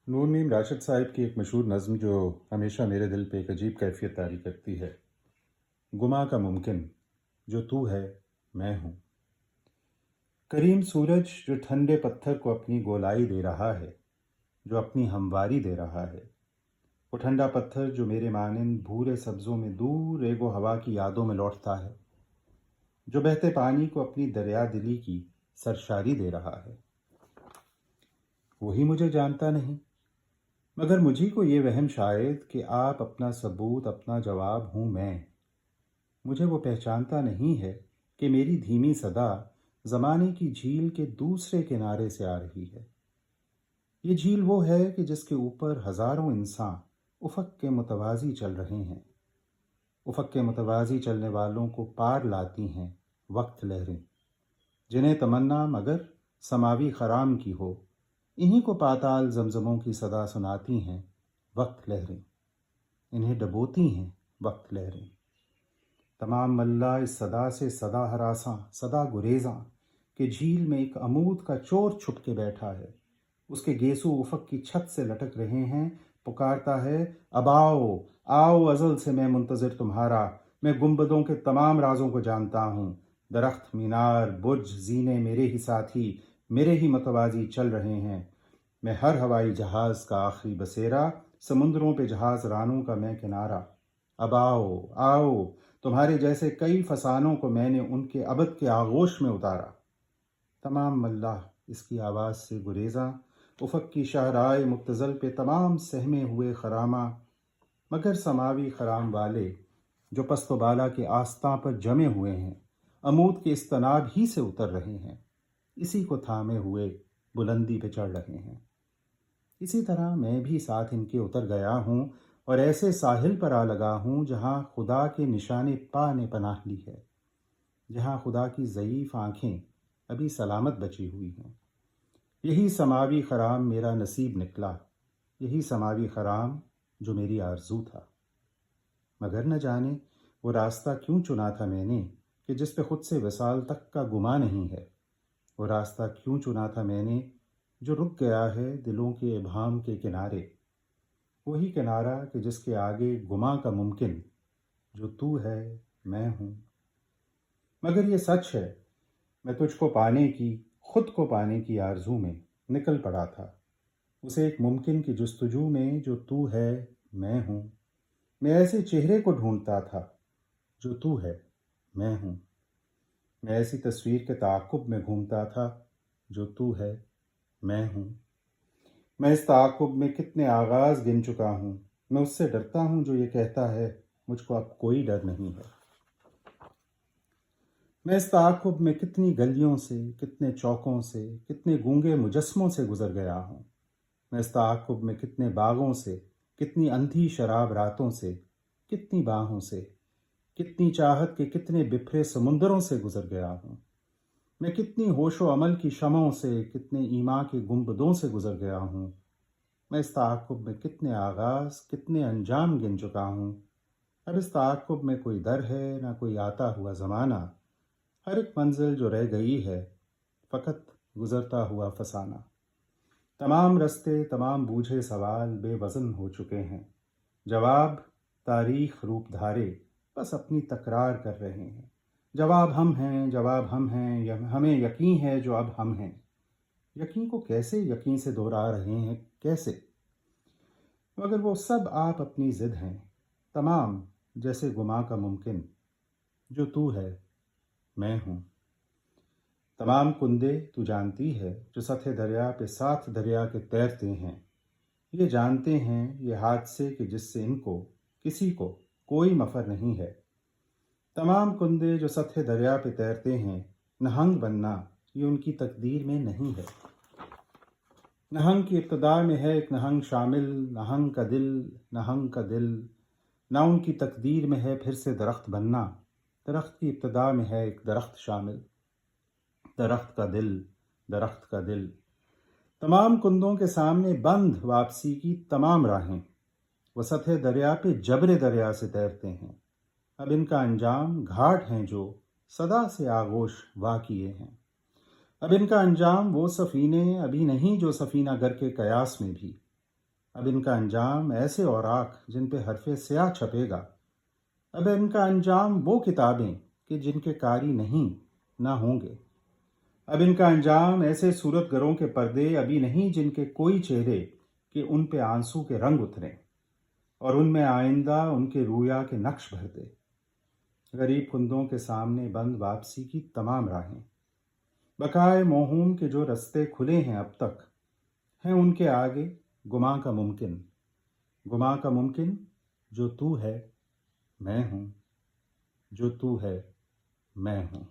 नून meme Rashid साहब की एक मशहूर नज़्म जो हमेशा मेरे दिल पे एक अजीब कैफियत तारी करती है। गुमा का मुमकिन जो तू है मैं हूँ। करीम सूरज जो ठंडे पत्थर को अपनी गोलाई दे रहा है, जो अपनी हमवारी दे रहा है। वो ठंडा पत्थर जो मेरे मानिंद भूरे सब्ज़ों में दूर एगो हवा की यादों में लौटता है, जो बहते पानी को अपनी दरिया दिली की सरशारी दे रहा है। वही मुझे जानता नहीं, मगर मुझी को ये वहम शायद कि आप अपना सबूत अपना जवाब हूँ मैं। मुझे वो पहचानता नहीं है कि मेरी धीमी सदा ज़माने की झील के दूसरे किनारे से आ रही है। ये झील वो है कि जिसके ऊपर हज़ारों इंसान उफ़क़ के मुतवाज़ी चल रहे हैं। उफ़क़ के मुतवाज़ी चलने वालों को पार लाती हैं वक्त लहरें, जिन्हें तमन्ना मगर समावी ख़राम की हो, इन्हीं को पाताल जमजमों की सदा सुनाती हैं वक्त लहरें, इन्हें डबोती हैं वक्त लहरें। तमाम मल्ला इस सदा से सदा हरासां सदा गुरेज़ां कि झील में एक अमूद का चोर छुप के बैठा है। उसके गेसू उफ़क़ की छत से लटक रहे हैं, पुकारता है अब आओ आओ, अज़ल से मैं मुंतज़िर तुम्हारा। मैं गुंबदों के तमाम राजों को जानता हूँ। दरख्त मीनार बुर्ज जीने मेरे ही साथी, मेरे ही मतवाज़ी चल रहे हैं। मैं हर हवाई जहाज़ का आखिरी बसेरा, समुंदरों पे जहाज़ रानों का मैं किनारा। अब आओ आओ, तुम्हारे जैसे कई फसानों को मैंने उनके अबद के आगोश में उतारा। तमाम मल्लाह इसकी आवाज़ से गुरेज़ा, उफ़क़ की शाहराए मुक्तज़ल पे तमाम सहमे हुए खरामा, मगर समावी खराम वाले जो पस्तो बाला के आस्तां पर जमे हुए हैं, अमूद के इस तनाब ही से उतर रहे हैं, इसी को थामे हुए बुलंदी पे चढ़ रहे हैं। इसी तरह मैं भी साथ इनके उतर गया हूँ और ऐसे साहिल पर आ लगा हूँ जहाँ खुदा के निशाने पा ने पनाह ली है, जहाँ खुदा की ज़ईफ़ आँखें अभी सलामत बची हुई हैं। यही समावी खराम मेरा नसीब निकला, यही समावी खराम जो मेरी आरज़ू था। मगर न जाने वो रास्ता क्यों चुना था मैंने कि जिस पे खुद से विसाल तक का गुमा नहीं है। वो रास्ता क्यों चुना था मैंने जो रुक गया है दिलों के इबाम के किनारे। वही किनारा कि जिसके आगे गुमा का मुमकिन जो तू है मैं हूँ। मगर ये सच है, मैं तुझको पाने की, खुद को पाने की आरज़ू में निकल पड़ा था, उसे एक मुमकिन की जुस्तजू में जो तू है मैं हूँ। मैं ऐसे चेहरे को ढूंढता था जो तू है मैं हूँ। मैं ऐसी तस्वीर के ताक़ुब में घूमता था जो तू है मैं हूँ। मैं इस ताक़ुब में कितने आगाज़ गिन चुका हूँ। मैं उससे डरता हूँ जो ये कहता है मुझको अब कोई डर नहीं है। मैं इस ताक़ुब में कितनी गलियों से, कितने चौकों से, कितने गूंगे मुजस्मों से गुज़र गया हूँ। मैं इस ताक़ुब में कितने बागों से, कितनी अंधी शराब रातों से, कितनी बाहों से, कितनी चाहत के कितने बिखरे समुंदरों से गुज़र गया हूँ। मैं कितनी होशो अमल की शमों से, कितने ईमा के गुंबदों से गुज़र गया हूँ। मैं इस ताक़ुब में कितने आगाज़, कितने अंजाम गिन चुका हूँ। अब इस ताक़ुब में कोई दर है, ना कोई आता हुआ ज़माना। हर एक मंजिल जो रह गई है, फ़कत गुज़रता हुआ फसाना। तमाम रस्ते, तमाम बूझे सवाल बेवज़न हो चुके हैं। जवाब तारीख़ रूप धारे बस अपनी तकरार कर रहे हैं। जवाब हम हैं, जवाब हम हैं, हमें यकीन है जो अब हम हैं। यकीन को कैसे यकीन से दोहरा रहे हैं, कैसे? मगर वो सब आप अपनी ज़िद हैं, तमाम जैसे गुमा का मुमकिन जो तू है मैं हूँ। तमाम कुंदे तू जानती है जो सतह दरिया पे साथ दरिया के तैरते हैं। ये जानते हैं ये हादसे कि जिससे इनको किसी को कोई मफ़र नहीं है। तमाम कुंदे जो सतह दरिया पे तैरते हैं, नहंग बनना ये उनकी तकदीर में नहीं है। नहंग की इब्तदा में है एक नहंग शामिल, नहंग का दिल, नहंग का दिल। ना उनकी तकदीर में है फिर से दरख्त बनना, दरख्त की इब्तदा में है एक दरख्त शामिल। दरख्त का दिल, दरख्त का दिल। तमाम कुंदों के सामने बंद वापसी की तमाम राहें। वो सतह दरिया पे जबरे दरिया से तैरते हैं। अब इनका अंजाम घाट हैं जो सदा से आगोश वाक़िए हैं। अब इनका अंजाम वो सफ़ीने अभी नहीं जो सफ़ीना गर के कयास में भी اب ان کا انجام ایسے اوراق جن پہ حرف سیاہ چھپے گا، اب ان کا انجام وہ کتابیں کہ جن کے قاری نہیں نہ ہوں گے، اب ان کا انجام ایسے صورت گروں کے پردے ابھی نہیں جن کے کوئی چہرے کہ ان پہ آنسو کے رنگ اتریں اور ان میں آئندہ ان کے رویا کے نقش بھر دے۔ غریب کندوں کے سامنے بند واپسی کی تمام راہیں، بقائے موہوم کے جو رستے کھلے ہیں اب تک، ہیں ان کے آگے گماں کا ممکن، گماں کا ممکن جو تو ہے میں ہوں، جو تو ہے میں ہوں۔